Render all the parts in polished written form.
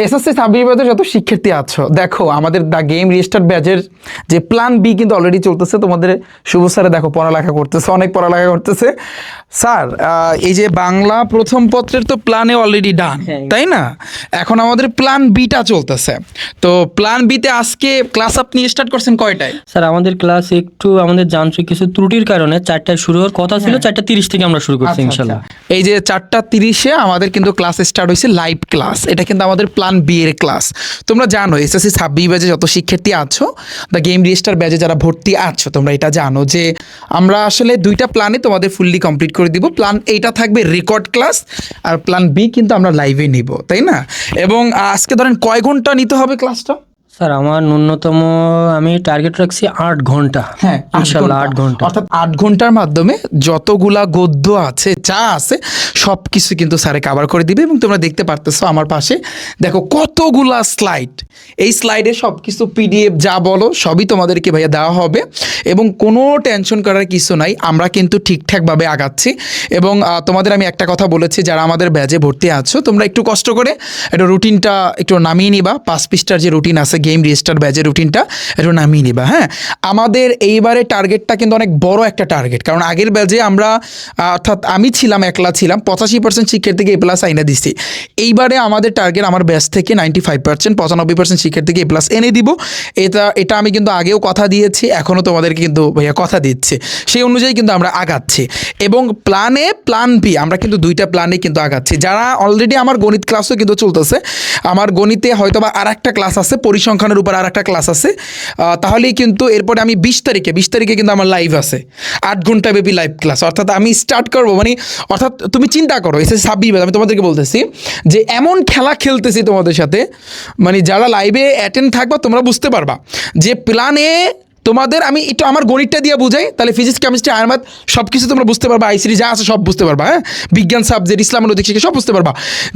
SSC Sabbir ব্যাচের যত শিক্ষার্থী আছো, দেখো আমাদের দ্য গেম রিস্টার্ট ব্যাচের যে প্ল্যান বি কিন্তু অলরেডি চলতেছে। তোমাদের শুভ স্যারে দেখো পড়ালেখা করতেছে, অনেক পড়ালেখা করতেছে। স্যার এই যে বাংলা প্রথম পত্রের তো প্ল্যানে অলরেডি ডান, তাই না? এখন আমাদের প্ল্যান বিটা চলতেছে। তো প্ল্যান বিতে আজকে ক্লাস আপনি স্টার্ট করছেন কয়টায়? স্যার আমাদের ক্লাস একটু আমাদের যান্ত্রিক কিছু ত্রুটির কারণে 4টায় শুরু হওয়ার কথা ছিল, 4:30 থেকে আমরা শুরু করছি ইনশাল্লাহ। এই যে 4:30-এ আমাদের কিন্তু ক্লাস স্টার্ট হয়েছে, লাইভ ক্লাস। এটা কিন্তু আমাদের প্ল্যান বি এর ক্লাস। তোমরা জানো এসএসসি সাব্বির ব্যাচে যত শিক্ষার্থী আছো, দ্য গেম রিস্টার ব্যাচে যারা ভর্তি আছো, তোমরা এটা জানো যে আমরা আসলে দুইটা প্ল্যানে তোমাদের ফুললি কমপ্লিট করে দিব। প্ল্যান এইটা থাকবে রেকর্ড ক্লাস, আর প্ল্যান বি কিন্তু আমরা লাইভে নিব, তাই না? এবং আজকে ধরেন কয় ঘন্টা নিতে হবে ক্লাসটা? স্যার আমার ন্যূনতম আমি টার্গেট রাখছি 8 ঘন্টা। হ্যাঁ, ইনশাল্লাহ 8 ঘন্টা, অর্থাৎ 8 ঘন্টার মাধ্যমে যতগুলা গদ্য আছে, যা আছে সব কিছু কিন্তু স্যারে কভার করে দিবে। এবং তোমরা দেখতে পারতেছো আমার পাশে দেখো কতগুলা স্লাইড। এই স্লাইডে সব কিছু পিডিএফ যা বলো সবই তোমাদেরকে ভাইয়া দেওয়া হবে, এবং কোনো টেনশন করার কিছু নাই। আমরা কিন্তু ঠিকঠাকভাবে আগাচ্ছি। এবং তোমাদের আমি একটা কথা বলেছি, যারা আমাদের ব্যাচে ভর্তি আছো, তোমরা একটু কষ্ট করে একটু রুটিনটা একটু নামিয়ে নিবা। 5 পৃষ্ঠার যে রুটিন আছে গেম রেজিস্টার ব্যাচের রুটিনটা একটু নামিয়ে নিবা। হ্যাঁ, আমাদের এইবারে টার্গেটটা কিন্তু অনেক বড় একটা টার্গেট, কারণ আগের ব্যাচে আমরা অর্থাৎ আমি ছিলাম, একলা ছিলাম, 85% শিক্ষার্থীকে এ প্লাস আইনা দিছি। এইবারে আমাদের টার্গেট আমার ব্যাচ থেকে 95%, 95% শিক্ষার্থীকে এ প্লাস এনে দিব। এটা আমি কিন্তু আগেও কথা দিয়েছি, এখনও তোমাদেরকে কিন্তু ভাইয়া কথা দিচ্ছি। সেই অনুযায়ী কিন্তু আমরা আগাচ্ছি। এবং প্ল্যান বি আমরা কিন্তু দুইটা প্ল্যানে কিন্তু আগাচ্ছি। যারা অলরেডি আমার গণিত ক্লাসও কিন্তু চলতেছে, আমার গণিতে হয়তো বা আর একটা ক্লাস আছে, পরিসংখ্যানের উপর আর একটা ক্লাস আছে, তাহলেই কিন্তু এরপরে আমি 20 তারিখে কিন্তু আমার লাইভ আছে, 8 ঘন্টা ব্যাপী লাইভ ক্লাস। অর্থাৎ আমি স্টার্ট করবো, মানে অর্থাৎ তুমি চিন্তা করো এসএসসি সাব্বির ব্যাচ, আমি তোমাদেরকে বলতেছি যে এমন খেলা খেলতেছি তোমাদের সাথে, মানে যারা লাইভে অ্যাটেন্ড থাকবা তোমরা বুঝতে পারবা যে প্ল্যানে তোমাদের আমি একটু আমার গণিতটা দিয়ে বুঝাই, তাহলে ফিজিক্স কেমিস্ট্রি আয়ারম্যাথ সব কিছু তোমরা বুঝতে পারবা, আইসিডি যা আছে সব বুঝতে পারবা। হ্যাঁ, বিজ্ঞান সাবজেক্ট, ইসলাম নৈতিক শিক্ষা সব বুঝতে পারবা।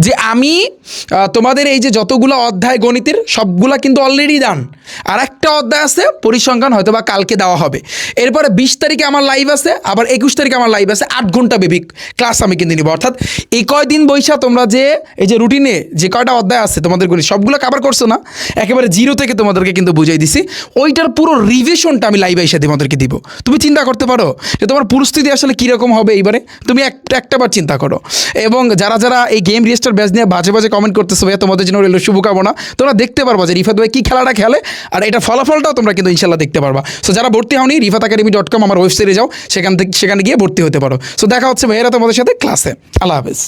যে আমি তোমাদের এই যে যতগুলো অধ্যায় গণিতের সবগুলা কিন্তু অলরেডি ডান, আর একটা অধ্যায় আছে পরিসংখ্যান, হয়তো বা কালকে দেওয়া হবে। এরপরে 20 তারিখে আমার লাইভ আছে, আবার 21 তারিখে আমার লাইভ আছে, 8 ঘন্টা বেবি ক্লাস আমি কিন্তু নিব। অর্থাৎ এই কয়দিন বৈশা তোমরা যে এই যে রুটিনে যে কয়টা অধ্যায় আছে তোমাদের গণিত সবগুলো কভার করছো না, একেবারে জিরো থেকে তোমাদেরকে কিন্তু বুঝাই দিছি। ওইটার পুরো রিভিশনটা আমি লাইভে এসে তোমাদেরকে দিব। তুমি চিন্তা করতে পারো যে তোমার পরিস্থিতি আসলে কীরকম হবে এইবারে, তুমি একটাবার চিন্তা করো। এবং যারা এই গেম রেজিস্টার ব্যাচ নিয়ে বাজে কমেন্ট করতেছো, ভাইয়া তোমাদের জন্য রইল শুভকামনা। তোমরা দেখতে পারবা যে রিফাত ভাই কী খেলাটা খেলে, আর এটা ফলাফলটাও তোমরা কিন্তু ইনশাল্লাহ দেখতে পারবা। সো যারা ভর্তি হওনি, rifatacademy.com আমার ওয়েবসাইটে যাও, সেখানে গিয়ে ভর্তি হতে পারো। সো দেখা হচ্ছে ভাইয়েরা তোমাদের সাথে ক্লাসে। আল্লাহ হাফেজ।